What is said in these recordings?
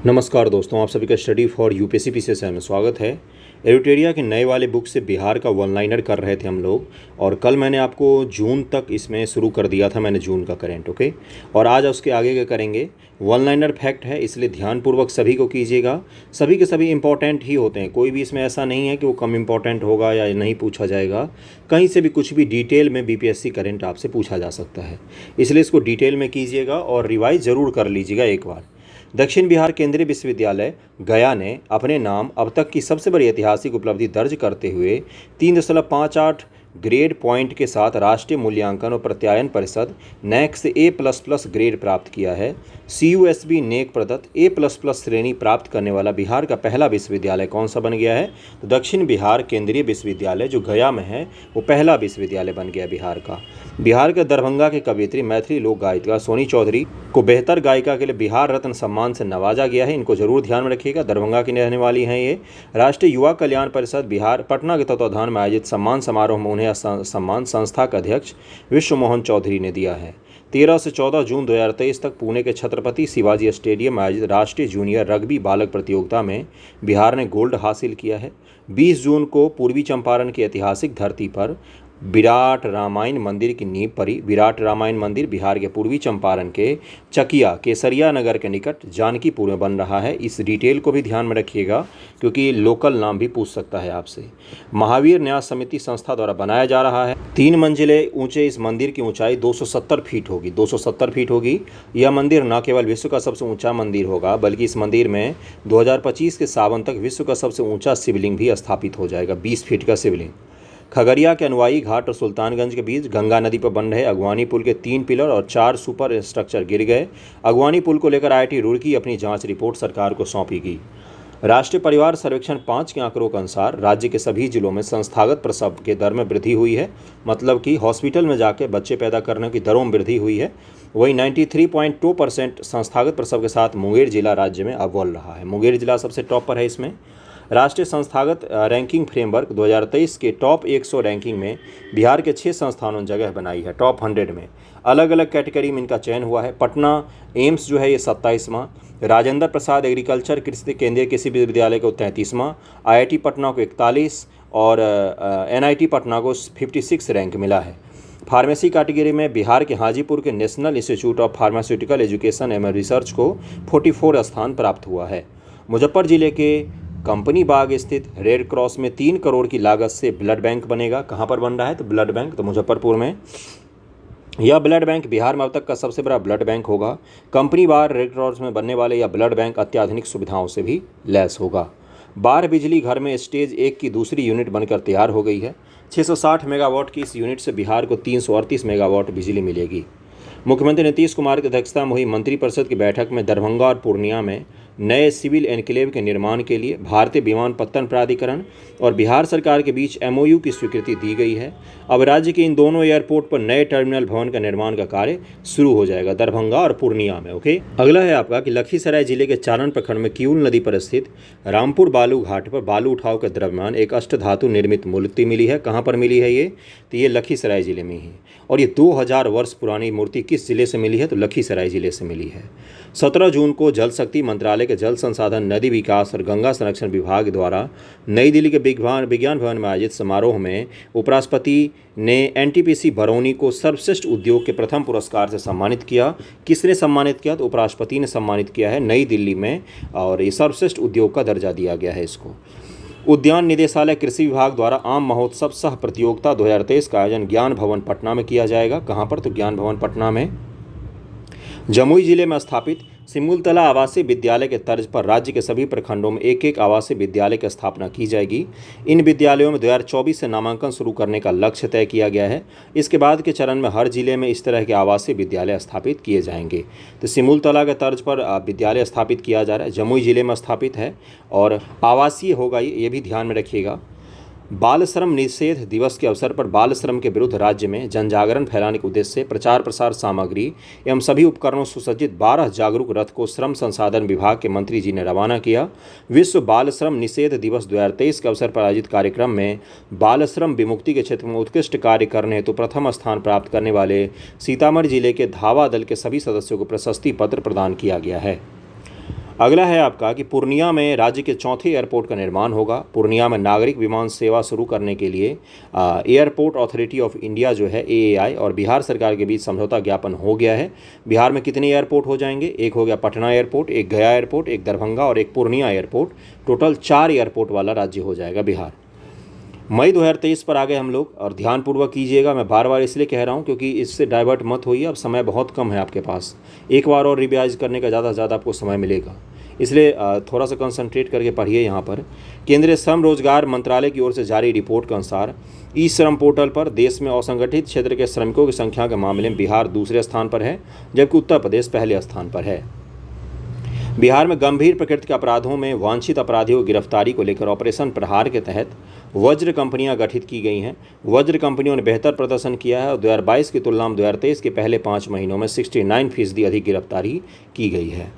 नमस्कार दोस्तों, आप सभी का स्टडी फॉर यूपीएससी पीसीएस में स्वागत है। एरिटेरिया के नए वाले बुक से बिहार का वन लाइनर कर रहे थे हम लोग, और कल मैंने आपको जून तक इसमें शुरू कर दिया था मैंने जून का करंट। ओके, और आज उसके आगे के करेंगे। वन लाइनर फैक्ट है, इसलिए ध्यानपूर्वक सभी को कीजिएगा। सभी के सभी इंपॉर्टेंट ही होते हैं, कोई भी इसमें ऐसा नहीं है कि वो कम इंपॉर्टेंट होगा या नहीं पूछा जाएगा। कहीं से भी कुछ भी डिटेल में बीपीएससी करंट आपसे पूछा जा सकता है, इसलिए इसको डिटेल में कीजिएगा और रिवाइज ज़रूर कर लीजिएगा एक बार। दक्षिण बिहार केंद्रीय विश्वविद्यालय गया ने अपने नाम अब तक की सबसे बड़ी ऐतिहासिक उपलब्धि दर्ज करते हुए 3.58 ग्रेड पॉइंट के साथ राष्ट्रीय मूल्यांकन और प्रत्यायन परिषद नैक से A++ ग्रेड प्राप्त किया है। CUSB नेक प्रदत्त A++ श्रेणी प्राप्त करने वाला बिहार का पहला विश्वविद्यालय कौन सा बन गया है? तो दक्षिण बिहार केंद्रीय विश्वविद्यालय जो गया में है वो पहला विश्वविद्यालय बन गया बिहार का। बिहार के दरभंगा की कवयित्री मैथिली लोक गायिका सोनी चौधरी को बेहतर गायिका के लिए बिहार रत्न सम्मान से नवाजा गया है। इनको जरूर ध्यान में रखिएगा, दरभंगा की रहने वाली हैं ये। राष्ट्रीय युवा कल्याण परिषद बिहार पटना के तत्वाधान में आयोजित सम्मान समारोह में उन्हें सम्मान संस्था के अध्यक्ष विश्व मोहन चौधरी ने दिया है। 13 से 14 जून 2023 तक पुणे के छत्रपति शिवाजी स्टेडियम में आयोजित राष्ट्रीय जूनियर रग्बी बालक प्रतियोगिता में बिहार ने गोल्ड हासिल किया है। 20 जून को पूर्वी चंपारण की ऐतिहासिक धरती पर विराट रामायण मंदिर की नींव पड़ी। विराट रामायण मंदिर बिहार के पूर्वी चंपारण के चकिया केसरिया नगर के निकट जानकीपुर में बन रहा है। इस डिटेल को भी ध्यान में रखिएगा क्योंकि लोकल नाम भी पूछ सकता है आपसे। महावीर न्यास समिति संस्था द्वारा बनाया जा रहा है। 3 मंजिले ऊंचे इस मंदिर की ऊंचाई 270 फीट होगी। 270 फीट होगी। यह मंदिर न केवल विश्व का सबसे ऊंचा मंदिर होगा बल्कि इस मंदिर में 2025 के सावन तक विश्व का सबसे ऊंचा शिवलिंग भी स्थापित हो जाएगा, 20 फीट का शिवलिंग। खगड़िया के अनुयायी घाट और सुल्तानगंज के बीच गंगा नदी पर बन रहे अगवानी पुल के 3 पिलर और 4 सुपर स्ट्रक्चर गिर गए। अगवानी पुल को लेकर IIT रुड़की अपनी जांच रिपोर्ट सरकार को सौंपेगी। राष्ट्रीय परिवार सर्वेक्षण 5 के आंकड़ों के अनुसार राज्य के सभी जिलों में संस्थागत प्रसव के दर में वृद्धि हुई है, मतलब कि हॉस्पिटल में जाकर बच्चे पैदा करने की दरों में वृद्धि हुई है। वहीं 93.2% संस्थागत प्रसव के साथ मुंगेर जिला राज्य में अव्वल रहा है। मुंगेर जिला सबसे टॉप पर है इसमें। राष्ट्रीय संस्थागत रैंकिंग फ्रेमवर्क 2023 के टॉप 100 रैंकिंग में बिहार के 6 संस्थानों ने जगह बनाई है। टॉप 100 में अलग अलग कैटेगरी में इनका चयन हुआ है। पटना एम्स जो है ये 27वां, राजेंद्र प्रसाद एग्रीकल्चर कृषि केंद्रीय कृषि विश्वविद्यालय को 33वां, IIT पटना को 41 और NIT पटना को 56 रैंक मिला है। फार्मेसी कैटेगरी में बिहार के हाजीपुर के national institute of pharmaceutical education एवं रिसर्च को 44 स्थान प्राप्त हुआ है। मुजफ्फर जिले के कंपनी बाग स्थित रेड क्रॉस में 3 करोड़ की लागत से ब्लड बैंक बनेगा। कहाँ पर बन रहा है? तो ब्लड बैंक तो मुजफ्फरपुर में। यह ब्लड बैंक बिहार में अब तक का सबसे बड़ा ब्लड बैंक होगा। कंपनी बाग रेड क्रॉस में बनने वाले यह ब्लड बैंक अत्याधुनिक सुविधाओं से भी लैस होगा। बाढ़ बिजली घर में स्टेज 1 की दूसरी यूनिट बनकर तैयार हो गई है। 660 मेगावाट की इस यूनिट से बिहार को 338 मेगावाट बिजली मिलेगी। मुख्यमंत्री नीतीश कुमार की अध्यक्षता में हुई मंत्रिपरिषद की बैठक में दरभंगा और पूर्णिया में नए सिविल एनक्लेव के निर्माण के लिए भारतीय विमानपत्तन प्राधिकरण और बिहार सरकार के बीच MOU की स्वीकृति दी गई है। अब राज्य के इन दोनों एयरपोर्ट पर नए टर्मिनल भवन का निर्माण का कार्य शुरू हो जाएगा, दरभंगा और पूर्णिया में। ओके, अगला है आपका कि लखीसराय जिले के चारण प्रखंड में किऊल नदी पर स्थित रामपुर बालू घाट पर बालू उठाव के दरमियान एक अष्टधातु निर्मित मूर्ति मिली है। कहाँ पर मिली है ये? तो ये लखीसराय जिले में ही। और ये 2000 वर्ष पुरानी मूर्ति किस जिले से मिली है? तो लखीसराय जिले से मिली है। 17 जून को जल शक्ति मंत्रालय के जल संसाधन, नदी विकास और गंगा संरक्षण विभाग द्वारा नई दिल्ली के विज्ञान भवन में आयोजित समारोह में उपराष्ट्रपति ने NTPC बरौनी को सर्वश्रेष्ठ उद्योग के प्रथम पुरस्कार से सम्मानित किया। किसने सम्मानित किया? तो उपराष्ट्रपति ने सम्मानित किया है नई दिल्ली में, और ये सर्वश्रेष्ठ उद्योग का दर्जा दिया गया है इसको। उद्यान निदेशालय कृषि विभाग द्वारा आम महोत्सव सह प्रतियोगिता 2023 का आयोजन ज्ञान भवन पटना में किया जाएगा। कहाँ पर? तो ज्ञान भवन पटना में। जमुई जिले में स्थापित सिमुलतला आवासीय विद्यालय के तर्ज पर राज्य के सभी प्रखंडों में एक एक आवासीय विद्यालय की स्थापना की जाएगी। इन विद्यालयों में 2024 से नामांकन शुरू करने का लक्ष्य तय किया गया है। इसके बाद के चरण में हर जिले में इस तरह के आवासीय विद्यालय स्थापित किए जाएंगे। तो सिमुलतला के तर्ज पर विद्यालय स्थापित किया जा रहा है, जमुई जिले में स्थापित है और आवासीय होगा ये भी ध्यान में रखिएगा। बाल श्रम निषेध दिवस के अवसर पर बाल श्रम के विरुद्ध राज्य में जनजागरण फैलाने के उद्देश्य से प्रचार प्रसार सामग्री एवं सभी उपकरणों सुसज्जित 12 जागरूक रथ को श्रम संसाधन विभाग के मंत्री जी ने रवाना किया। विश्व बाल श्रम निषेध दिवस 2023 के अवसर पर आयोजित कार्यक्रम में बाल श्रम विमुक्ति के क्षेत्र में उत्कृष्ट कार्य करने हेतु प्रथम स्थान प्राप्त करने वाले सीतामढ़ी जिले के धावा दल के सभी सदस्यों को प्रशस्ति पत्र प्रदान किया गया है। अगला है आपका कि पूर्णिया में राज्य के चौथे एयरपोर्ट का निर्माण होगा। पूर्णिया में नागरिक विमान सेवा शुरू करने के लिए एयरपोर्ट अथॉरिटी ऑफ इंडिया जो है AAI और बिहार सरकार के बीच समझौता ज्ञापन हो गया है। बिहार में कितने एयरपोर्ट हो जाएंगे? एक हो गया पटना एयरपोर्ट, एक गया एयरपोर्ट, एक दरभंगा और एक पूर्णिया एयरपोर्ट। टोटल 4 एयरपोर्ट वाला राज्य हो जाएगा बिहार। मई 2023 पर आ गए हम लोग, और ध्यानपूर्वक कीजिएगा। मैं बार बार इसलिए कह रहा हूँ क्योंकि इससे डाइवर्ट मत होइए, अब समय बहुत कम है आपके पास। एक बार और रिवाइज करने का ज़्यादा से ज़्यादा आपको समय मिलेगा, इसलिए थोड़ा सा कंसंट्रेट करके पढ़िए। यहाँ पर केंद्रीय श्रम रोजगार मंत्रालय की ओर से जारी रिपोर्ट के अनुसार ई श्रम पोर्टल पर देश में असंगठित क्षेत्र के श्रमिकों की संख्या के मामले में बिहार दूसरे स्थान पर है, जबकि उत्तर प्रदेश पहले स्थान पर है। बिहार में गंभीर प्रकृति के अपराधों में वांछित अपराधियों की गिरफ्तारी को लेकर ऑपरेशन प्रहार के तहत वज्र कंपनियां गठित की गई हैं। वज्र कंपनियों ने बेहतर प्रदर्शन किया है और 2022 की तुलना में 2023 के पहले 5 महीनों में 69% अधिक गिरफ्तारी की गई है।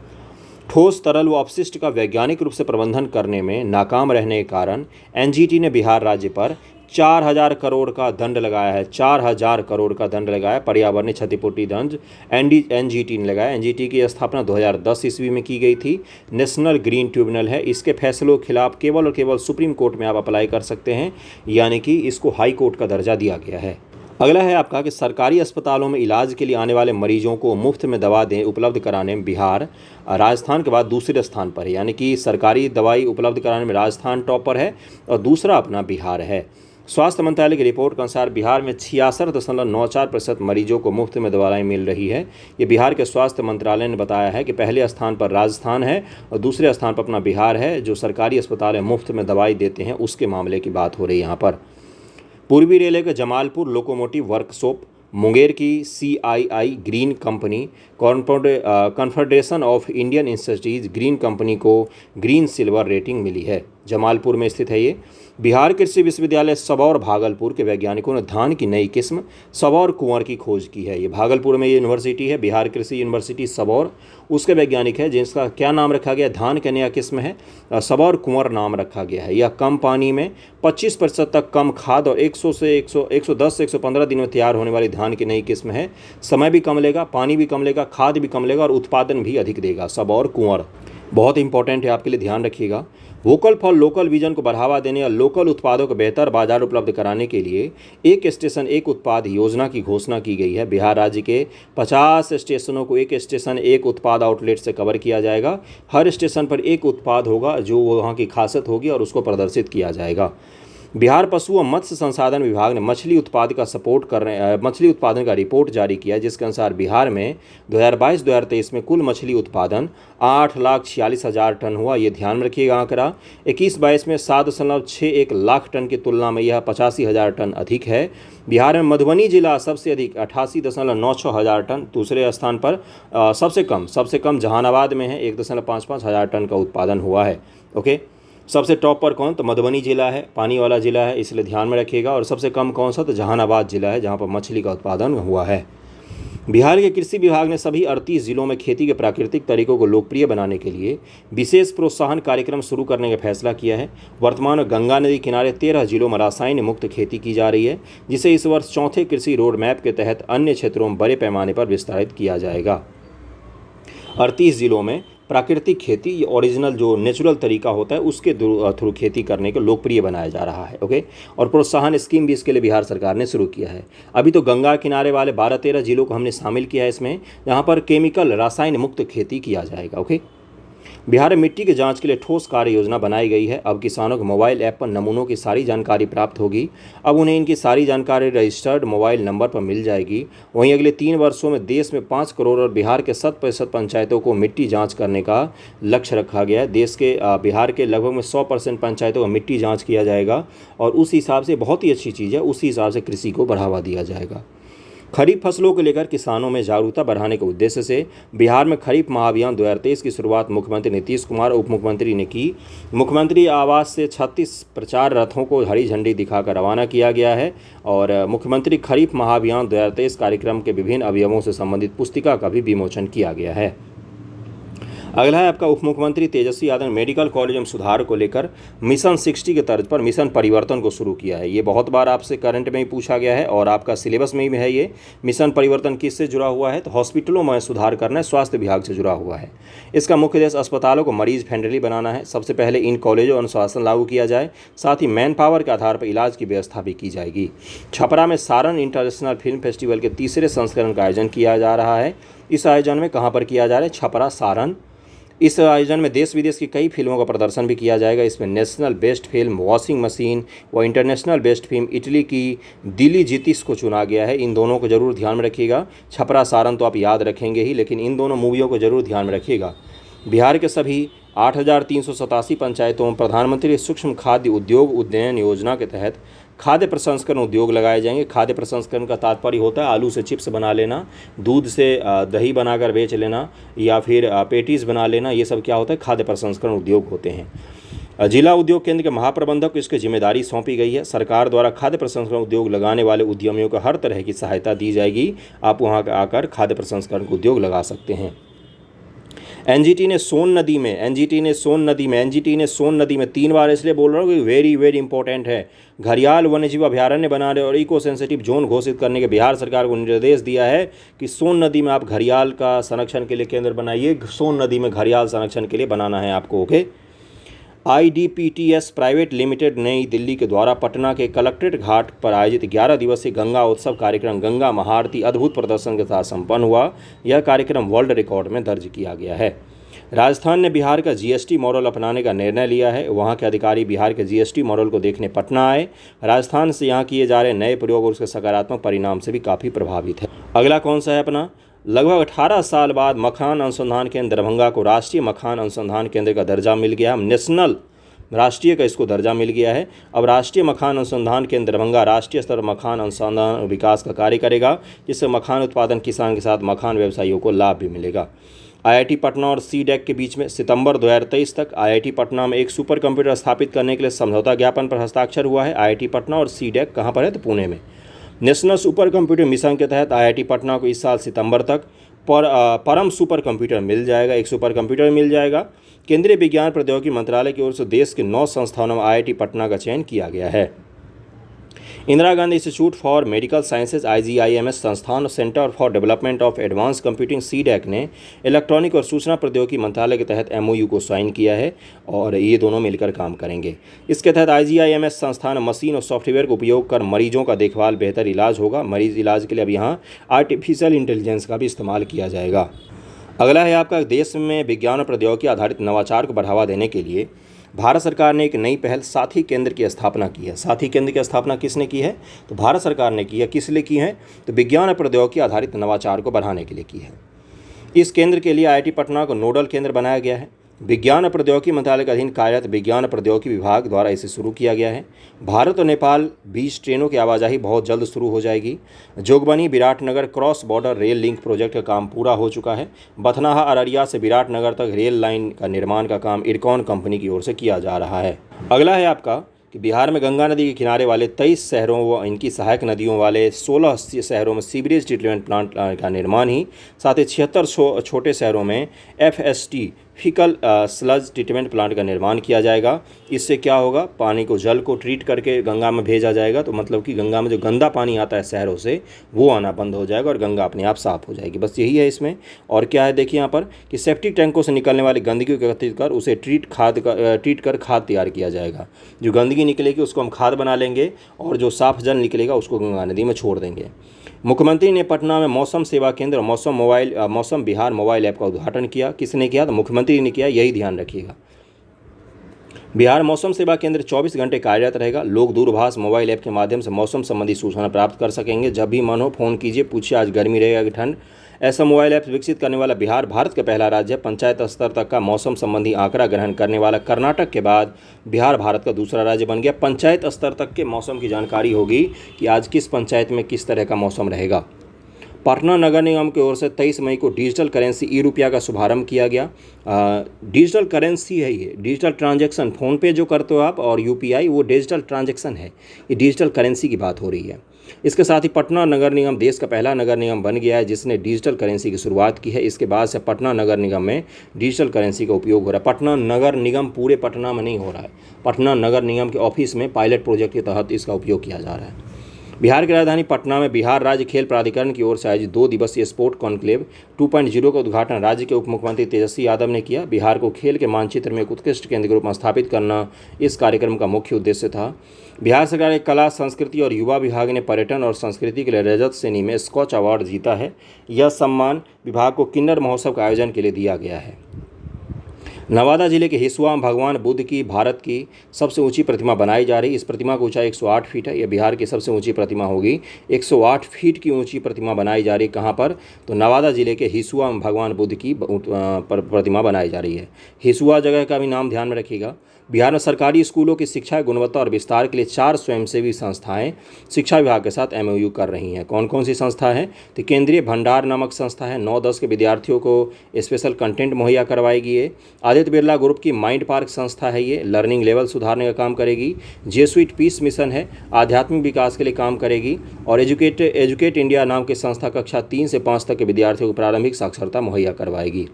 ठोस तरल व अपशिष्ट का वैज्ञानिक रूप से प्रबंधन करने में नाकाम रहने के कारण NGT ने बिहार राज्य पर 4000 करोड़ का दंड लगाया है। 4000 करोड़ का दंड लगाया। पर्यावरणीय क्षतिपूर्ति दंड NGT ने लगाया। NGT की स्थापना 2010 ईस्वी में की गई थी। नेशनल ग्रीन ट्रिब्यूनल है। इसके फैसलों के खिलाफ केवल और केवल सुप्रीम कोर्ट में आप अप्लाई कर सकते हैं, यानी कि इसको हाई कोर्ट का दर्जा दिया गया है। अगला है आपका कि सरकारी अस्पतालों में इलाज के लिए आने वाले मरीजों को मुफ्त में दवा उपलब्ध कराने में बिहार राजस्थान के बाद दूसरे स्थान पर है, यानी कि सरकारी दवाई उपलब्ध कराने में राजस्थान टॉप पर है और दूसरा अपना बिहार है। स्वास्थ्य मंत्रालय की रिपोर्ट के अनुसार बिहार में 66.94% मरीजों को मुफ्त में दवाएं मिल रही है। ये बिहार के स्वास्थ्य मंत्रालय ने बताया है कि पहले स्थान पर राजस्थान है और दूसरे स्थान पर अपना बिहार है, जो सरकारी अस्पताल में मुफ्त में दवाई देते हैं उसके मामले की बात हो रही है यहाँ पर। पूर्वी रेलवे के जमालपुर लोकोमोटिव वर्कशॉप, मुंगेर की CII green company, confederation of Indian industries green company को ग्रीन सिल्वर रेटिंग मिली है। जमालपुर में स्थित है ये। बिहार कृषि विश्वविद्यालय सबौर भागलपुर के वैज्ञानिकों ने धान की नई किस्म सबौर कुंवर की खोज की है। ये भागलपुर में ये यूनिवर्सिटी है, बिहार कृषि यूनिवर्सिटी सबौर, उसके वैज्ञानिक है जिसका क्या नाम रखा गया? धान की नया किस्म है, सबौर कुंवर नाम रखा गया है। यह कम पानी में 25% तक कम खाद और 110 से 115 दिन में तैयार होने वाली धान की नई किस्म है। समय भी कम लेगा, पानी भी कम लेगा, खाद भी कम लेगा और उत्पादन भी अधिक देगा। सबौर कुंवर बहुत इंपॉर्टेंट है आपके लिए, ध्यान रखिएगा। वोकल फॉर लोकल विजन को बढ़ावा देने और लोकल उत्पादों को बेहतर बाजार उपलब्ध कराने के लिए एक स्टेशन एक उत्पाद योजना की घोषणा की गई है। बिहार राज्य के 50 स्टेशनों को एक स्टेशन एक उत्पाद आउटलेट से कवर किया जाएगा। हर स्टेशन पर एक उत्पाद होगा जो वहाँ की खासियत होगी और उसको प्रदर्शित किया जाएगा। बिहार पशु व मत्स्य संसाधन विभाग ने मछली उत्पादन का रिपोर्ट जारी किया, जिसके अनुसार बिहार में 2022-2023 में कुल मछली उत्पादन 8,46,000 टन हुआ। ये ध्यान में रखिएगा आंकड़ा। 21-22 में 7.61 लाख टन की तुलना में यह 85,000 टन अधिक है। बिहार में मधुबनी जिला सबसे अधिक 88.96 हज़ार टन, दूसरे स्थान पर सबसे कम जहानाबाद में है, 1.55 हज़ार टन का उत्पादन हुआ है। ओके, सबसे टॉप पर कौन? तो मधुबनी जिला है, पानी वाला जिला है, इसलिए ध्यान में रखिएगा। और सबसे कम कौन सा? तो जहानाबाद जिला है, जहाँ पर मछली का उत्पादन हुआ है। बिहार के कृषि विभाग ने सभी 38 जिलों में खेती के प्राकृतिक तरीकों को लोकप्रिय बनाने के लिए विशेष प्रोत्साहन कार्यक्रम शुरू करने का फैसला किया है। वर्तमान में गंगा नदी किनारे 13 जिलों में रासायनिक मुक्त खेती की जा रही है, जिसे इस वर्ष चौथे कृषि रोड मैप के तहत अन्य क्षेत्रों में बड़े पैमाने पर विस्तारित किया जाएगा। 38 जिलों में प्राकृतिक खेती, ये ओरिजिनल जो नेचुरल तरीका होता है उसके थ्रू खेती करने को लोकप्रिय बनाया जा रहा है। ओके, और प्रोत्साहन स्कीम भी इसके लिए बिहार सरकार ने शुरू किया है। अभी तो गंगा किनारे वाले 12-13 जिलों को हमने शामिल किया है इसमें, जहाँ पर केमिकल रासायनिक मुक्त खेती किया जाएगा। ओके, बिहार में मिट्टी की जांच के लिए ठोस कार्य योजना बनाई गई है। अब किसानों को मोबाइल ऐप पर नमूनों की सारी जानकारी प्राप्त होगी। अब उन्हें इनकी सारी जानकारी रजिस्टर्ड मोबाइल नंबर पर मिल जाएगी। वहीं अगले 3 वर्षों में देश में 5 करोड़ और बिहार के 100% पंचायतों को मिट्टी जांच करने का लक्ष्य रखा गया है। देश के बिहार के लगभग में 100% पंचायतों को मिट्टी जाँच किया जाएगा और उस हिसाब से बहुत ही अच्छी चीज़ है, उसी हिसाब से कृषि को बढ़ावा दिया जाएगा। खरीफ फसलों को लेकर किसानों में जागरूकता बढ़ाने के उद्देश्य से बिहार में खरीफ महाअभियान 2023 की शुरुआत मुख्यमंत्री नीतीश कुमार उप मुख्यमंत्री ने की। मुख्यमंत्री आवास से 36 प्रचार रथों को हरी झंडी दिखाकर रवाना किया गया है और मुख्यमंत्री खरीफ महाअभियान 2023 कार्यक्रम के विभिन्न अवयवों से संबंधित पुस्तिका का भी विमोचन किया गया है। अगला है आपका उप मुख्यमंत्री तेजस्वी यादव ने मेडिकल कॉलेज में सुधार को लेकर मिशन 60 के तर्ज पर मिशन परिवर्तन को शुरू किया है। ये बहुत बार आपसे करंट में ही पूछा गया है और आपका सिलेबस में ही है। ये मिशन परिवर्तन किससे जुड़ा हुआ है? तो हॉस्पिटलों में सुधार करना है, स्वास्थ्य विभाग से जुड़ा हुआ है। इसका मुख्य उद्देश्य अस्पतालों को मरीज फ्रेंडली बनाना है। सबसे पहले इन कॉलेजों अनुशासन लागू किया जाए, साथ ही मैन पावर के आधार पर इलाज की व्यवस्था भी की जाएगी। छपरा में सारण इंटरनेशनल फिल्म फेस्टिवल के तीसरे संस्करण का आयोजन किया जा रहा है। इस आयोजन में कहाँ पर किया जा रहा है? छपरा, सारण। इस आयोजन में देश विदेश की कई फिल्मों का प्रदर्शन भी किया जाएगा। इसमें national best film washing machine व इंटरनेशनल बेस्ट फिल्म इटली की दिली जितिस को चुना गया है। इन दोनों को जरूर ध्यान में रखिएगा। छपरा, सारण तो आप याद रखेंगे ही, लेकिन इन दोनों मूवियों को जरूर ध्यान में रखिएगा। बिहार के सभी 8,387 पंचायतों में प्रधानमंत्री सूक्ष्म खाद्य उद्योग उन्नयन योजना के तहत खाद्य प्रसंस्करण उद्योग लगाए जाएंगे। खाद्य प्रसंस्करण का तात्पर्य होता है आलू से चिप्स बना लेना, दूध से दही बनाकर बेच लेना या फिर पेटीज बना लेना। ये सब क्या होता है? खाद्य प्रसंस्करण उद्योग होते हैं। जिला उद्योग केंद्र के महाप्रबंधक को इसकी जिम्मेदारी सौंपी गई है। सरकार द्वारा खाद्य प्रसंस्करण उद्योग लगाने वाले उद्यमियों को हर तरह की सहायता दी जाएगी। आप वहाँ आकर खाद्य प्रसंस्करण उद्योग लगा सकते हैं। एनजीटी ने सोन नदी में 3 बार इसलिए बोल रहा हूँ कि वेरी वेरी इंपॉर्टेंट है। घड़ियाल वन्यजीव अभयारण्य बनाने और इको सेंसिटिव जोन घोषित करने के बिहार सरकार को निर्देश दिया है कि सोन नदी में आप घड़ियाल का संरक्षण के लिए केंद्र बनाइए। सोन नदी में घड़ियाल संरक्षण के लिए बनाना है आपको। ओके। IDPTS प्राइवेट लिमिटेड नई दिल्ली के द्वारा पटना के कलेक्ट्रेट घाट पर आयोजित 11 दिवसीय गंगा उत्सव कार्यक्रम गंगा महाआरती अद्भुत प्रदर्शन के साथ संपन्न हुआ। यह कार्यक्रम वर्ल्ड रिकॉर्ड में दर्ज किया गया है। राजस्थान ने बिहार का GST मॉडल अपनाने का निर्णय लिया है। वहां के अधिकारी बिहार के GST मॉडल को देखने पटना आए। राजस्थान से यहां किए जा रहे नए प्रयोग और उसके सकारात्मक परिणाम से भी काफ़ी प्रभावित है। अगला कौन सा है अपना? लगभग 18 साल बाद मखान अनुसंधान केंद्र दरभंगा को राष्ट्रीय मखान अनुसंधान केंद्र का दर्जा मिल गया। नेशनल राष्ट्रीय का इसको दर्जा मिल गया है। अब राष्ट्रीय मखान अनुसंधान केंद्र दरभंगा राष्ट्रीय स्तर मखान अनुसंधान विकास का कार्य करेगा, जिससे मखान उत्पादन किसान के साथ मखान व्यवसायियों को लाभ भी मिलेगा। IIT पटना और CDEC के बीच में सितंबर 2023 तक IIT पटना में एक सुपर कंप्यूटर स्थापित करने के लिए समझौता ज्ञापन पर हस्ताक्षर हुआ है। IIT पटना और CDEC कहाँ पर है? तो पुणे में। नेशनल सुपर कंप्यूटर मिशन के तहत IIT पटना को इस साल सितंबर तक परम सुपर कंप्यूटर मिल जाएगा। एक सुपर कंप्यूटर मिल जाएगा। केंद्रीय विज्ञान प्रौद्योगिकी मंत्रालय की ओर से देश के 9 संस्थानों में IIT पटना का चयन किया गया है। Indira Gandhi institute for medical sciences IGIMS संस्थान और centre for development of advance computing CDEC ने इलेक्ट्रॉनिक और सूचना प्रौद्योगिकी मंत्रालय के तहत MOU को साइन किया है और ये दोनों मिलकर काम करेंगे। इसके तहत IGIMS संस्थान मशीन और सॉफ्टवेयर का उपयोग कर मरीजों का देखभाल बेहतर इलाज होगा। मरीज इलाज के लिए अब यहाँ आर्टिफिशियल इंटेलिजेंस का भी इस्तेमाल किया जाएगा। अगला है आपका देश में विज्ञान और प्रौद्योगिकी आधारित नवाचार को बढ़ावा देने के लिए भारत सरकार ने एक नई पहल साथी केंद्र की स्थापना की है। साथी केंद्र की स्थापना किसने की है? तो भारत सरकार ने की है। किस लिए की है? तो विज्ञान और प्रौद्योगिकी आधारित नवाचार को बढ़ाने के लिए की है। इस केंद्र के लिए IIT पटना को नोडल केंद्र बनाया गया है। विज्ञान और प्रौद्योगिकी मंत्रालय के अधीन कार्यरत विज्ञान और प्रौद्योगिकी विभाग द्वारा इसे शुरू किया गया है। भारत और नेपाल बीच ट्रेनों की आवाजाही बहुत जल्द शुरू हो जाएगी। Jogbani Viratnagar cross border rail link project का काम पूरा हो चुका है। बथनाहा अररिया से विराटनगर तक रेल लाइन का निर्माण का काम इरकॉन कंपनी की ओर से किया जा रहा है। अगला है आपका कि बिहार में गंगा नदी के किनारे वाले 23 शहरों व इनकी सहायक नदियों वाले 16 शहरों में सीवरेज ट्रीटमेंट प्लांट का निर्माण ही, साथ ही 76 छोटे शहरों में FST faecal sludge treatment plant का निर्माण किया जाएगा। इससे क्या होगा? पानी को, जल को ट्रीट करके गंगा में भेजा जाएगा। तो मतलब कि गंगा में जो गंदा पानी आता है शहरों से वो आना बंद हो जाएगा और गंगा अपने आप साफ हो जाएगी। बस यही है इसमें। और क्या है देखिए यहाँ पर कि सेप्टिक टैंकों से निकलने वाली गंदगी को एकत्रित कर उसे ट्रीट कर खाद तैयार किया जाएगा। जो गंदगी निकलेगी उसको हम खाद बना लेंगे और जो साफ जल निकलेगा उसको गंगा नदी में छोड़ देंगे। मुख्यमंत्री ने पटना में मौसम सेवा केंद्र और मौसम बिहार मोबाइल ऐप का उद्घाटन किया। किसने किया? तो मुख्यमंत्री ने किया। यही ध्यान रखिएगा। बिहार मौसम सेवा केंद्र 24 घंटे कार्यरत रहेगा। लोग दूरभाष मोबाइल ऐप के माध्यम से मौसम संबंधी सूचना प्राप्त कर सकेंगे। जब भी मन हो फ़ोन कीजिए, पूछिए आज गर्मी रहेगा कि ठंड। ऐसा मोबाइल ऐप विकसित करने वाला बिहार भारत का पहला राज्य है। पंचायत स्तर तक का मौसम संबंधी आंकड़ा ग्रहण करने वाला कर्नाटक के बाद बिहार भारत का दूसरा राज्य बन गया। पंचायत स्तर तक के मौसम की जानकारी होगी कि आज किस पंचायत में किस तरह का मौसम रहेगा। पटना नगर निगम की ओर से 23 मई को डिजिटल करेंसी ई-रुपया का शुभारंभ किया गया। डिजिटल करेंसी है ये, डिजिटल ट्रांजैक्शन। फ़ोन पे जो करते हो आप और UPI वो डिजिटल ट्रांजैक्शन है। ये डिजिटल करेंसी की बात हो रही है। इसके साथ ही पटना नगर निगम देश का पहला नगर निगम बन गया है जिसने डिजिटल करेंसी की शुरुआत की है। इसके बाद से पटना नगर निगम में डिजिटल करेंसी का उपयोग हो रहा है। पटना नगर निगम पूरे पटना में नहीं हो रहा है, पटना नगर निगम के ऑफिस में पायलट प्रोजेक्ट के तहत इसका उपयोग किया जा रहा है। बिहार की राजधानी पटना में बिहार राज्य खेल प्राधिकरण की ओर से आयोजित 2 दिवसीय स्पोर्ट कॉन्क्लेव 2.0 का उद्घाटन राज्य के उप मुख्यमंत्री तेजस्वी यादव ने किया। बिहार को खेल के मानचित्र में एक उत्कृष्ट केंद्र के रूप में स्थापित करना इस कार्यक्रम का मुख्य उद्देश्य था। बिहार सरकार के कला, संस्कृति और युवा विभाग ने पर्यटन और संस्कृति के लिए रजत श्रेणी में स्कॉच अवार्ड जीता है। यह सम्मान विभाग को किन्नर महोत्सव के आयोजन के लिए दिया गया है। नवादा जिले के हिसुआ में भगवान बुद्ध की भारत की सबसे ऊंची प्रतिमा बनाई जा रही है। इस प्रतिमा की ऊंचाई 108 फीट है। यह बिहार की सबसे ऊंची प्रतिमा होगी। 108 फीट की ऊंची प्रतिमा बनाई जा रही है। कहाँ पर? तो नवादा जिले के हिसुआ में भगवान बुद्ध की प्रतिमा बनाई जा रही है। हिसुआ जगह का भी नाम ध्यान में रखिएगा। बिहार में सरकारी स्कूलों की शिक्षा गुणवत्ता और विस्तार के लिए 4 स्वयंसेवी संस्थाएं शिक्षा विभाग के साथ MOU कर रही हैं। कौन कौन सी संस्था है? तो केंद्रीय भंडार नामक संस्था है, 9-10 के विद्यार्थियों को स्पेशल कंटेंट मुहैया करवाएगी। ये आदित्य बिरला ग्रुप की माइंड पार्क संस्था है, ये लर्निंग लेवल सुधारने का काम करेगी। जेसुइट पीस मिशन है, आध्यात्मिक विकास के लिए काम करेगी। और एजुकेट इंडिया नाम की संस्था कक्षा 3 से 5 तक के विद्यार्थियों को प्रारंभिक साक्षरता मुहैया करवाएगी।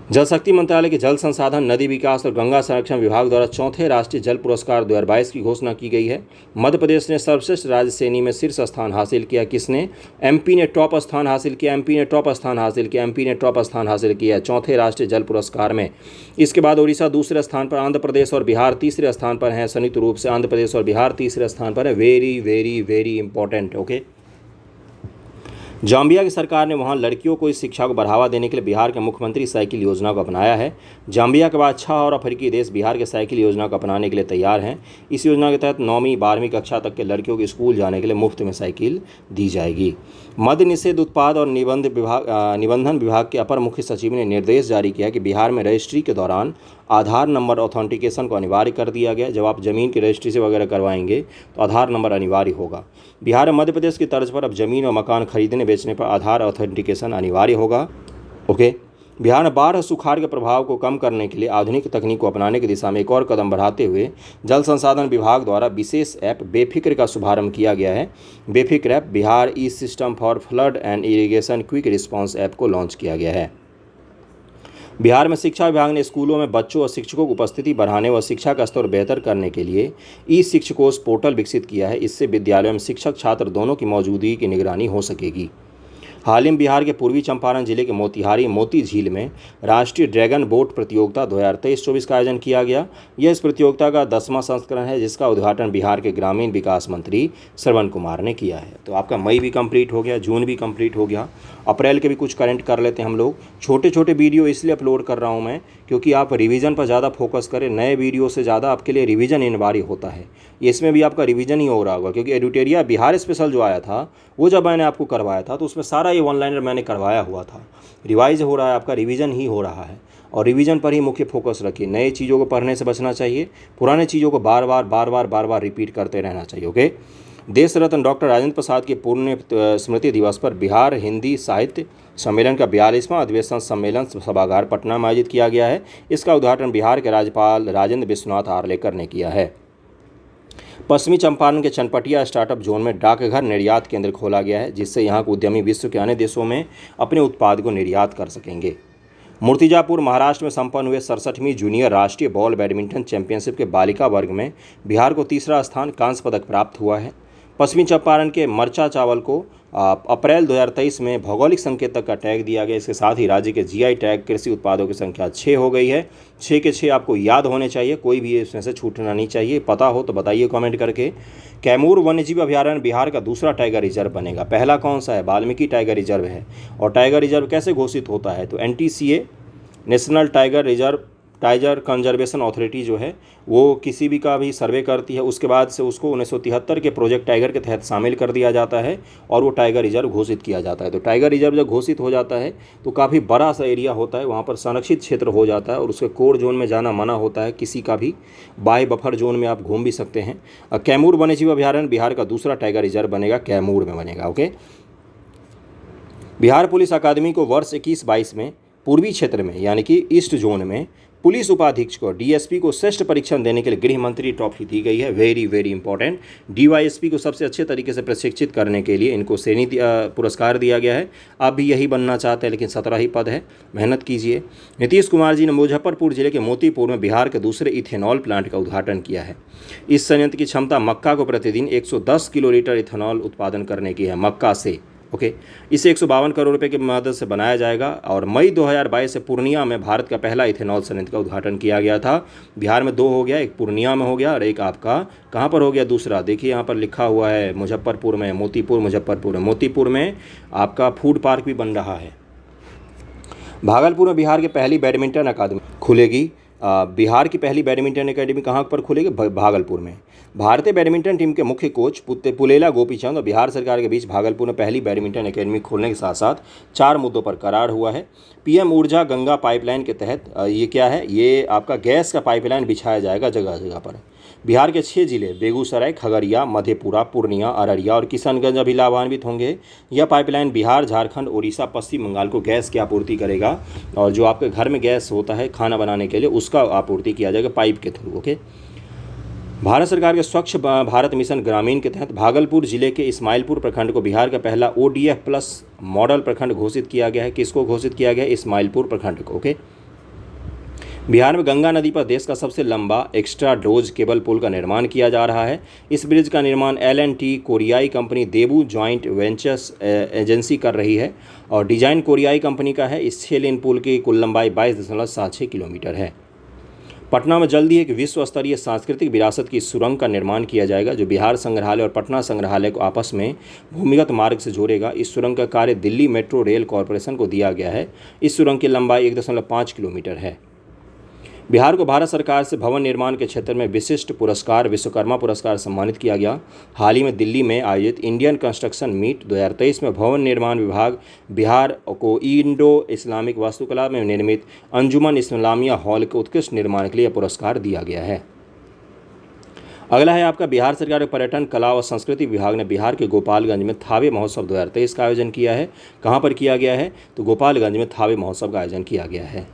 जल शक्ति मंत्रालय के जल संसाधन, नदी विकास और गंगा संरक्षण विभाग द्वारा 4थे राष्ट्रीय जल पुरस्कार 2022 की घोषणा की गई है। मध्य प्रदेश ने सर्वश्रेष्ठ राज्य श्रेणी में शीर्ष स्थान हासिल किया। किसने? MP ने टॉप स्थान हासिल किया। MP ने टॉप स्थान हासिल किया। MP ने टॉप स्थान हासिल किया 4थे राष्ट्रीय जल पुरस्कार में। इसके बाद उड़ीसा दूसरे स्थान पर, आंध्र प्रदेश और बिहार तीसरे स्थान पर हैं। संयुक्त रूप से आंध्र प्रदेश और बिहार तीसरे स्थान पर है। Very very very important. Okay. Zambia की सरकार ने वहां लड़कियों को इस शिक्षा को बढ़ावा देने के लिए बिहार के मुख्यमंत्री साइकिल योजना को अपनाया है। जाम्बिया के बाद 6 और अफ्रीकी देश बिहार के साइकिल योजना को अपनाने के लिए तैयार हैं। इस योजना के तहत 9वीं 12वीं कक्षा तक के लड़कियों को स्कूल जाने के लिए मुफ्त में साइकिल दी जाएगी। मद्य निषेध, उत्पाद और निबंधन विभाग के अपर मुख्य सचिव ने निर्देश जारी किया कि बिहार में रजिस्ट्री के दौरान आधार नंबर ऑथेंटिकेशन को अनिवार्य कर दिया गया। जब आप ज़मीन की रजिस्ट्री से वगैरह करवाएंगे तो आधार नंबर अनिवार्य होगा। बिहार में मध्य प्रदेश की तर्ज पर अब जमीन और मकान खरीदने बेचने पर आधार ऑथेंटिकेशन अनिवार्य होगा। ओके। बिहार में बाढ़ और सुखाड़ के प्रभाव को कम करने के लिए आधुनिक तकनीक को अपनाने की दिशा में एक और कदम बढ़ाते हुए जल संसाधन विभाग द्वारा विशेष ऐप बेफिक्र का शुभारंभ किया गया है। बेफिक्र app Bihar E system for flood and irrigation quick response app को लॉन्च किया गया है। बिहार में शिक्षा विभाग ने स्कूलों में बच्चों और शिक्षकों की उपस्थिति बढ़ाने व शिक्षा का स्तर बेहतर करने के लिए ई शिक्षकों पोर्टल विकसित किया है। इससे विद्यालयों में शिक्षक छात्र दोनों की मौजूदगी की निगरानी हो सकेगी। हाल ही में बिहार के पूर्वी चंपारण जिले के मोतिहारी मोती झील में राष्ट्रीय ड्रैगन बोट प्रतियोगिता 2023-24 का आयोजन किया गया। यह इस प्रतियोगिता का 10वां संस्करण है जिसका उद्घाटन बिहार के ग्रामीण विकास मंत्री श्रवण कुमार ने किया है। तो आपका मई भी कंप्लीट हो गया, जून भी कंप्लीट हो गया, अप्रैल के भी कुछ करंट कर लेते हैं हम लोग। छोटे छोटे वीडियो इसलिए अपलोड कर रहा हूँ मैं क्योंकि आप रिवीजन पर ज़्यादा फोकस करें। नए वीडियो से ज़्यादा आपके लिए रिवीजन अनिवार्य होता है। इसमें भी आपका रिवीजन ही हो रहा होगा क्योंकि एडुटेरिया बिहार स्पेशल जो आया था वो जब मैंने आपको करवाया था तो उसमें सारा ये वन लाइनर मैंने करवाया हुआ था। रिवाइज हो रहा है, आपका रिवीजन ही हो रहा है और रिवीजन पर ही मुख्य फोकस रखिए। नए चीज़ों को पढ़ने से बचना चाहिए, पुराने चीज़ों को बार बार रिपीट करते रहना चाहिए। ओके। देश रत्न डॉक्टर राजेंद्र प्रसाद के पुण्य स्मृति दिवस पर बिहार हिंदी साहित्य सम्मेलन का 42वां अधिवेशन सम्मेलन सभागार पटना में आयोजित किया गया है। इसका उद्घाटन बिहार के राज्यपाल राजेंद्र विश्वनाथ आर्लेकर ने किया है। पश्चिमी चंपारण के चनपटिया स्टार्टअप जोन में डाकघर निर्यात केंद्र खोला गया है जिससे यहाँ के उद्यमी विश्व के अन्य देशों में अपने उत्पाद को निर्यात कर सकेंगे। मूर्तिजापुर महाराष्ट्र में संपन्न हुए 67वीं जूनियर राष्ट्रीय बॉल बैडमिंटन चैंपियनशिप के बालिका वर्ग में बिहार को तीसरा स्थान, कांस्य पदक प्राप्त हुआ है। पश्चिमी चंपारण के मरचा चावल को अप्रैल 2023 में भौगोलिक संकेतक का टैग दिया गया। इसके साथ ही राज्य के GI टैग कृषि उत्पादों की संख्या 6 हो गई है। 6 के 6 आपको याद होने चाहिए, कोई भी इसमें से छूटना नहीं चाहिए। पता हो तो बताइए कमेंट करके। कैमूर वन्यजीव अभयारण्य बिहार का दूसरा टाइगर रिजर्व बनेगा। पहला कौन सा है? वाल्मीकि टाइगर रिजर्व है। और टाइगर रिजर्व कैसे घोषित होता है? तो NTCA national tiger conservation authority जो है वो किसी भी का भी सर्वे करती है, उसके बाद से उसको 1973 के प्रोजेक्ट टाइगर के तहत शामिल कर दिया जाता है और वो टाइगर रिजर्व घोषित किया जाता है। तो टाइगर रिजर्व जब घोषित हो जाता है तो काफ़ी बड़ा सा एरिया होता है, वहाँ पर संरक्षित क्षेत्र हो जाता है और उसके कोर जोन में जाना मना होता है किसी का भी। बाय बफर जोन में आप घूम भी सकते हैं। कैमूर वन्यजीव अभयारण्य बिहार का दूसरा टाइगर रिजर्व बनेगा, कैमूर में बनेगा। ओके। बिहार पुलिस अकादमी को वर्ष 21-22 में पूर्वी क्षेत्र में यानी कि ईस्ट जोन में पुलिस उपाधीक्षक और डीएसपी को श्रेष्ठ परीक्षण देने के लिए गृह मंत्री ट्रॉफी दी गई है। Very very important. डीवाईएसपी को सबसे अच्छे तरीके से प्रशिक्षित करने के लिए इनको श्रेणी पुरस्कार दिया गया है। आप भी यही बनना चाहते हैं, लेकिन 17 ही पद है, मेहनत कीजिए। नीतीश कुमार जी ने मुजफ्फरपुर जिले के मोतीपुर में बिहार के दूसरे इथेनॉल प्लांट का उद्घाटन किया है। इस संयंत्र की क्षमता मक्का को प्रतिदिन 110 किलो लीटर इथेनॉल उत्पादन करने की है, मक्का से। ओके, इसे 152 करोड़ रुपए की मदद से बनाया जाएगा। और मई 2022 से पूर्णिया में भारत का पहला इथेनॉल संयंत्र का उद्घाटन किया गया था। बिहार में 2 हो गया, एक पूर्णिया में हो गया और एक आपका कहाँ पर हो गया दूसरा, देखिए यहाँ पर लिखा हुआ है मुजफ्फरपुर में, मोतीपुर मुजफ्फरपुर में। मोतीपुर में आपका फूड पार्क भी बन रहा है। भागलपुर में बिहार की पहली बैडमिंटन अकादमी खुलेगी। बिहार की पहली बैडमिंटन अकेडमी कहाँ पर खुलेगी? भागलपुर में। भारतीय बैडमिंटन टीम के मुख्य कोच पुलेला गोपीचंद और बिहार सरकार के बीच भागलपुर में पहली बैडमिंटन अकेडमी खोलने के साथ साथ 4 मुद्दों पर करार हुआ है। पीएम ऊर्जा गंगा पाइपलाइन के तहत ये क्या है, ये आपका गैस का पाइपलाइन बिछाया जाएगा जगह जगह पर। बिहार के 6 जिले बेगूसराय, खगड़िया, मधेपुरा, पूर्णिया, अररिया और किशनगंज अभी लाभान्वित होंगे। यह पाइपलाइन बिहार, झारखंड, उड़ीसा, पश्चिम बंगाल को गैस की आपूर्ति करेगा। और जो आपके घर में गैस होता है खाना बनाने के लिए, उसका आपूर्ति किया जाएगा पाइप के थ्रू। ओके, भारत सरकार के स्वच्छ भारत मिशन ग्रामीण के तहत भागलपुर जिले के इस्माइलपुर प्रखंड को बिहार का पहला ODF प्लस मॉडल प्रखंड घोषित किया गया है। किसको घोषित किया गया है? इस्माइलपुर प्रखंड को। ओके, बिहार में गंगा नदी पर देश का सबसे लंबा एक्स्ट्रा डोज केबल पुल का निर्माण किया जा रहा है। इस ब्रिज का निर्माण L&T कोरियाई कंपनी देबू जॉइंट वेंचर्स एजेंसी कर रही है और डिजाइन कोरियाई कंपनी का है। इस 6 लेन पुल की कुल लंबाई 22.76 किलोमीटर है। पटना में जल्दी एक विश्व स्तरीय सांस्कृतिक विरासत की सुरंग का निर्माण किया जाएगा, जो बिहार संग्रहालय और पटना संग्रहालय को आपस में भूमिगत मार्ग से जोड़ेगा। इस सुरंग का कार्य दिल्ली मेट्रो रेल कॉरपोरेशन को दिया गया है। इस सुरंग की लंबाई 1.5 किलोमीटर है। बिहार को भारत सरकार से भवन निर्माण के क्षेत्र में विशिष्ट पुरस्कार विश्वकर्मा पुरस्कार सम्मानित किया गया। हाल ही में दिल्ली में आयोजित इंडियन कंस्ट्रक्शन मीट 2023 में भवन निर्माण विभाग बिहार को इंडो इस्लामिक वास्तुकला में निर्मित अंजुमन इस्लामिया हॉल के उत्कृष्ट निर्माण के लिए पुरस्कार दिया गया है। अगला है आपका बिहार सरकार के पर्यटन, कला और संस्कृति विभाग ने बिहार के गोपालगंज में थावे महोत्सव 2023 का आयोजन किया है। कहाँ पर किया गया है? तो गोपालगंज में थावे महोत्सव का आयोजन किया गया है।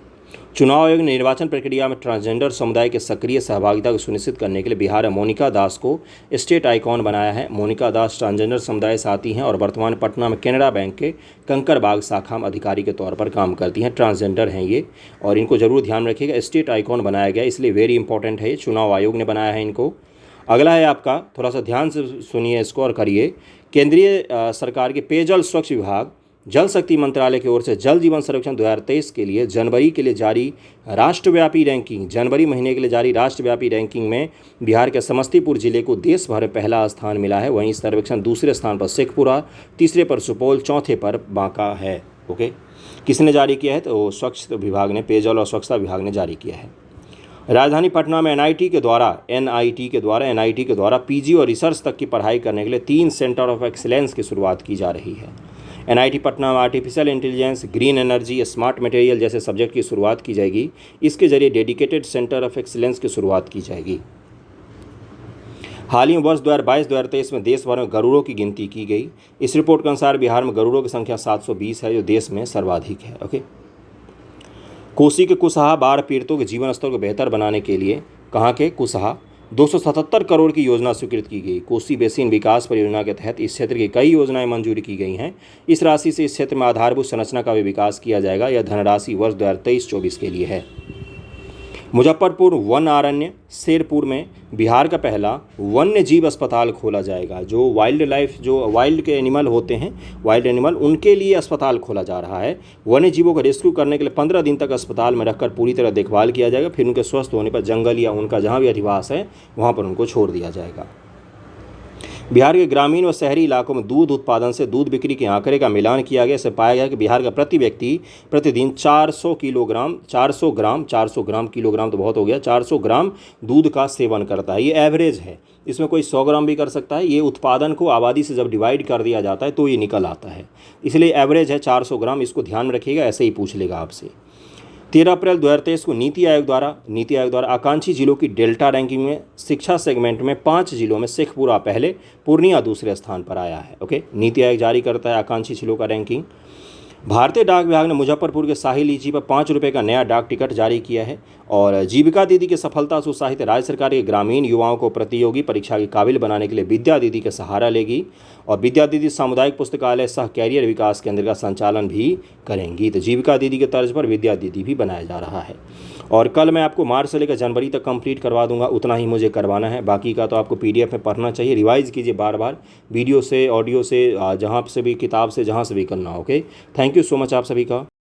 चुनाव आयोग ने निर्वाचन प्रक्रिया में ट्रांसजेंडर समुदाय के सक्रिय सहभागिता को सुनिश्चित करने के लिए बिहार में मोनिका दास को स्टेट आइकॉन बनाया है। मोनिका दास ट्रांसजेंडर समुदाय से आती हैं और वर्तमान पटना में कैनरा बैंक के कंकरबाग शाखा में अधिकारी के तौर पर काम करती हैं। ट्रांसजेंडर हैं ये, और इनको जरूर ध्यान रखिएगा। स्टेट आइकॉन बनाया गया, इसलिए वेरी इंपॉर्टेंट है, चुनाव आयोग ने बनाया है इनको। अगला है आपका, थोड़ा सा ध्यान से सुनिए इसको और करिए। केंद्रीय सरकार के पेयजल स्वच्छ विभाग जल शक्ति मंत्रालय की ओर से जल जीवन सर्वेक्षण 2023 के लिए जनवरी के लिए जारी राष्ट्रव्यापी रैंकिंग, जनवरी महीने के लिए जारी राष्ट्रव्यापी रैंकिंग में बिहार के समस्तीपुर जिले को देश भर में पहला स्थान मिला है। वहीं सर्वेक्षण दूसरे स्थान पर शेखपुरा, तीसरे पर सुपौल, चौथे पर बांका है। ओके, किसने जारी किया है? तो स्वच्छ विभाग ने, पेयजल और स्वच्छता विभाग ने जारी किया है। राजधानी पटना में NIT के द्वारा PG और रिसर्च तक की पढ़ाई करने के लिए 3 सेंटर ऑफ एक्सीलेंस की शुरुआत की जा रही है। NIT पटना में artificial intelligence, green energy, smart material जैसे सब्जेक्ट की शुरुआत की जाएगी। इसके जरिए डेडिकेटेड सेंटर ऑफ एक्सीलेंस की शुरुआत की जाएगी। हाल ही में वर्ष 2022-2023 में देश भर में गरुड़ों की गिनती की गई। इस रिपोर्ट के अनुसार बिहार में गरुड़ों की संख्या 720 है, जो देश में सर्वाधिक है। ओके, कोसी के कुसहा बाढ़ पीड़ितों के जीवन स्तर को बेहतर बनाने के लिए कहाँ के कुसहा 277 करोड़ की योजना स्वीकृत की गई। कोसी बेसिन विकास परियोजना के तहत इस क्षेत्र की कई योजनाएं मंजूरी की गई हैं। इस राशि से इस क्षेत्र में आधारभूत संरचना का भी विकास किया जाएगा। यह धनराशि वर्ष 2023-24 के लिए है। मुजफ्फरपुर वन अरण्य शेरपुर में बिहार का पहला वन्य जीव अस्पताल खोला जाएगा। जो वाइल्ड लाइफ, जो वाइल्ड के एनिमल होते हैं, वाइल्ड एनिमल, उनके लिए अस्पताल खोला जा रहा है। वन्य जीवों को रेस्क्यू करने के लिए 15 दिन तक अस्पताल में रखकर पूरी तरह देखभाल किया जाएगा। फिर उनके स्वस्थ होने पर जंगल या उनका जहाँ भी अधिवास है वहाँ पर उनको छोड़ दिया जाएगा। बिहार के ग्रामीण व शहरी इलाकों में दूध उत्पादन से दूध बिक्री के आंकड़े का मिलान किया गया। इससे पाया गया कि बिहार का प्रति व्यक्ति प्रतिदिन 400 ग्राम किलोग्राम तो बहुत हो गया, 400 ग्राम दूध का सेवन करता है। ये एवरेज है, इसमें कोई 100 ग्राम भी कर सकता है। ये उत्पादन को आबादी से जब डिवाइड कर दिया जाता है तो ये निकल आता है, इसलिए एवरेज है 400 ग्राम। इसको ध्यान में रखिएगा, ऐसे ही पूछ लेगा आपसे। 13 अप्रैल 2023 को नीति आयोग द्वारा आकांक्षी जिलों की डेल्टा रैंकिंग में शिक्षा सेगमेंट में 5 जिलों में शेखपुरा पहले, पूर्णिया दूसरे स्थान पर आया है। ओके, नीति आयोग जारी करता है आकांक्षी जिलों का रैंकिंग। भारतीय डाक विभाग ने मुजफ्फरपुर के शाही लीची पर 5 रुपये का नया डाक टिकट जारी किया है। और जीविका दीदी की सफलता से उत्साहित राज्य सरकार के ग्रामीण युवाओं को प्रतियोगी परीक्षा के काबिल बनाने के लिए विद्या दीदी का सहारा लेगी। और विद्या दीदी सामुदायिक पुस्तकालय सह कैरियर विकास केंद्र का संचालन भी करेंगी। तो जीविका दीदी के तर्ज पर विद्या दीदी भी बनाया जा रहा है। और कल मैं आपको मार्च से लेकर जनवरी तक कंप्लीट करवा दूंगा, उतना ही मुझे करवाना है। बाकी का तो आपको PDF में पढ़ना चाहिए, रिवाइज़ कीजिए बार बार, वीडियो से, ऑडियो से, जहाँ से भी, किताब से, जहाँ से भी करना। Okay, thank you so much आप सभी का।